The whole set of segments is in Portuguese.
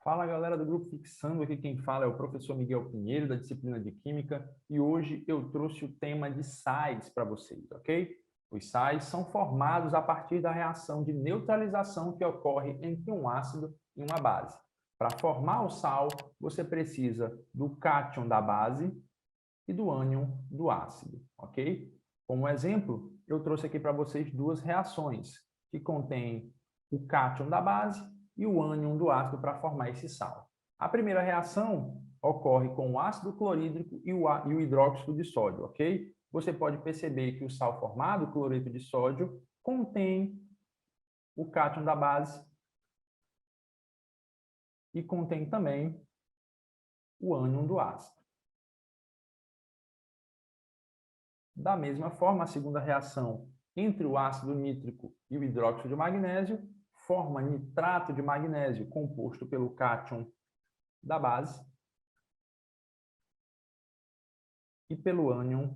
Fala galera do Grupo Fixando, aqui quem fala é o professor Miguel Pinheiro, da disciplina de Química, e hoje eu trouxe o tema de sais para vocês, ok? Os sais são formados a partir da reação de neutralização que ocorre entre um ácido e uma base. Para formar o sal, você precisa do cátion da base e do ânion do ácido, ok? Como exemplo, eu trouxe aqui para vocês duas reações que contêm o cátion da base e o ânion do ácido para formar esse sal. A primeira reação ocorre com o ácido clorídrico e o hidróxido de sódio, ok? Você pode perceber que o sal formado, o cloreto de sódio, contém o cátion da base e contém também o ânion do ácido. Da mesma forma, a segunda reação entre o ácido nítrico e o hidróxido de magnésio forma nitrato de magnésio, composto pelo cátion da base e pelo ânion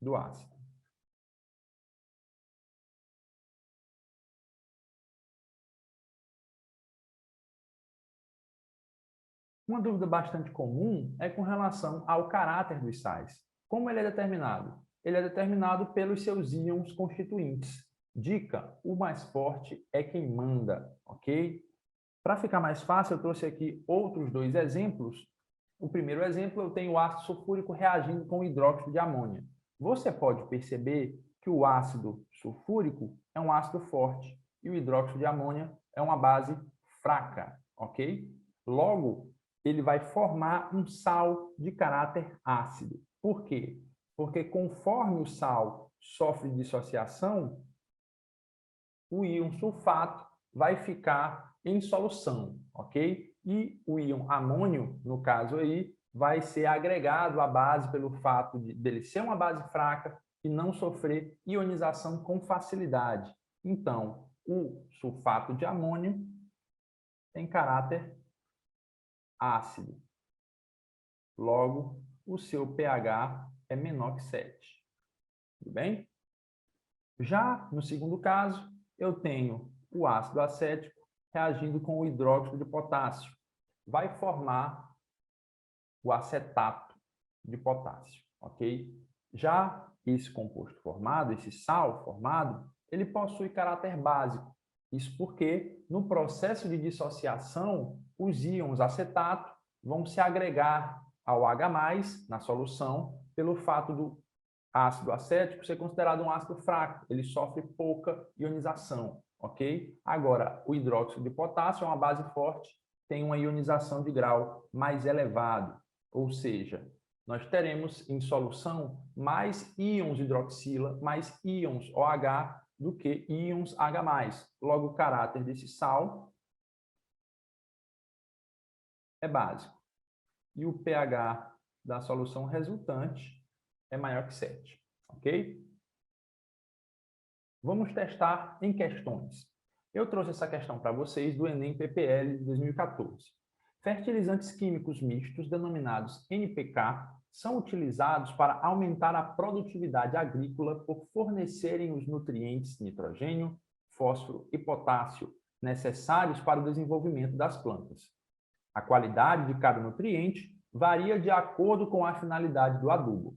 do ácido. Uma dúvida bastante comum é com relação ao caráter dos sais. Como ele é determinado? Ele é determinado pelos seus íons constituintes. Dica: o mais forte é quem manda, ok? Para ficar mais fácil, eu trouxe aqui outros dois exemplos. O primeiro exemplo, eu tenho o ácido sulfúrico reagindo com o hidróxido de amônia. Você pode perceber que o ácido sulfúrico é um ácido forte e o hidróxido de amônia é uma base fraca, ok? Logo, ele vai formar um sal de caráter ácido. Por quê? Porque conforme o sal sofre dissociação, o íon sulfato vai ficar em solução, ok? E o íon amônio, no caso aí, vai ser agregado à base pelo fato dele ser uma base fraca e não sofrer ionização com facilidade. Então, o sulfato de amônio tem caráter ácido. Logo, o seu pH é menor que 7. Tudo bem? Já no segundo caso, eu tenho o ácido acético reagindo com o hidróxido de potássio. Vai formar o acetato de potássio, ok? Já esse composto formado, esse sal formado, ele possui caráter básico. Isso porque, no processo de dissociação, os íons acetato vão se agregar ao H+, na solução, pelo fato do ácido acético ser considerado um ácido fraco, ele sofre pouca ionização, ok? Agora, o hidróxido de potássio é uma base forte, tem uma ionização de grau mais elevado, ou seja, nós teremos em solução mais íons hidroxila, mais íons OH do que íons H+. Logo, o caráter desse sal é básico. E o pH da solução resultante é maior que 7, ok? Vamos testar em questões. Eu trouxe essa questão para vocês do Enem PPL de 2014. Fertilizantes químicos mistos, denominados NPK, são utilizados para aumentar a produtividade agrícola por fornecerem os nutrientes nitrogênio, fósforo e potássio necessários para o desenvolvimento das plantas. A qualidade de cada nutriente varia de acordo com a finalidade do adubo.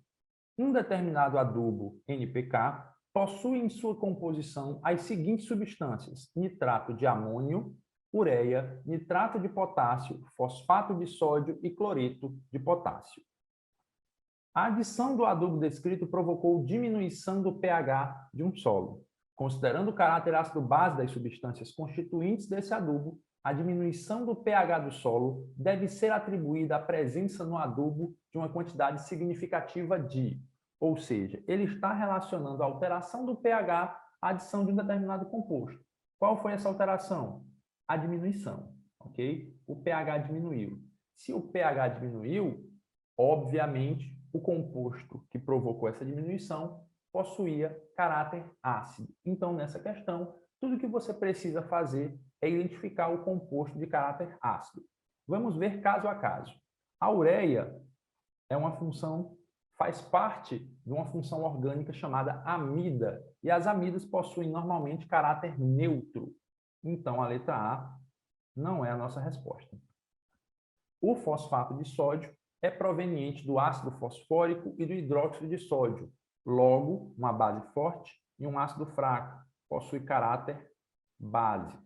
Um determinado adubo NPK possui em sua composição as seguintes substâncias: nitrato de amônio, ureia, nitrato de potássio, fosfato de sódio e cloreto de potássio. A adição do adubo descrito provocou diminuição do pH de um solo. Considerando o caráter ácido-base das substâncias constituintes desse adubo, a diminuição do pH do solo deve ser atribuída à presença no adubo de uma quantidade significativa de, ou seja, ele está relacionando a alteração do pH à adição de um determinado composto. Qual foi essa alteração? A diminuição, ok? O pH diminuiu. Se o pH diminuiu, obviamente, o composto que provocou essa diminuição possuía caráter ácido. Então, nessa questão, tudo que você precisa fazer é identificar o composto de caráter ácido. Vamos ver caso a caso. A ureia é uma função, faz parte de uma função orgânica chamada amida, e as amidas possuem normalmente caráter neutro. Então, a letra A não é a nossa resposta. O fosfato de sódio é proveniente do ácido fosfórico e do hidróxido de sódio. Logo, uma base forte e um ácido fraco possui caráter básico.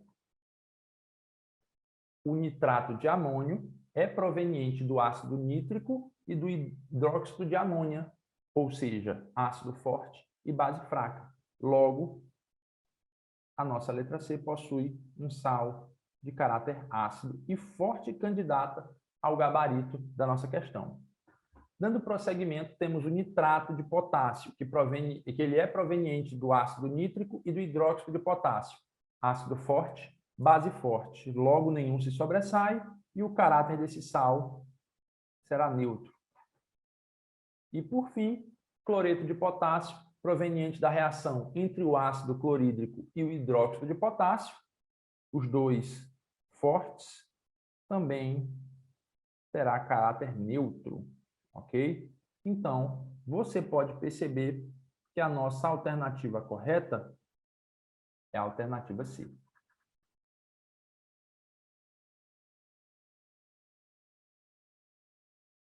O nitrato de amônio é proveniente do ácido nítrico e do hidróxido de amônia, ou seja, ácido forte e base fraca. Logo, a nossa letra C possui um sal de caráter ácido e forte candidata ao gabarito da nossa questão. Dando prosseguimento, temos o nitrato de potássio, que ele é proveniente do ácido nítrico e do hidróxido de potássio. Ácido forte, base forte, logo nenhum se sobressai e o caráter desse sal será neutro. E, por fim, cloreto de potássio, proveniente da reação entre o ácido clorídrico e o hidróxido de potássio, os dois fortes, também terá caráter neutro, ok? Então, você pode perceber que a nossa alternativa correta é a alternativa C.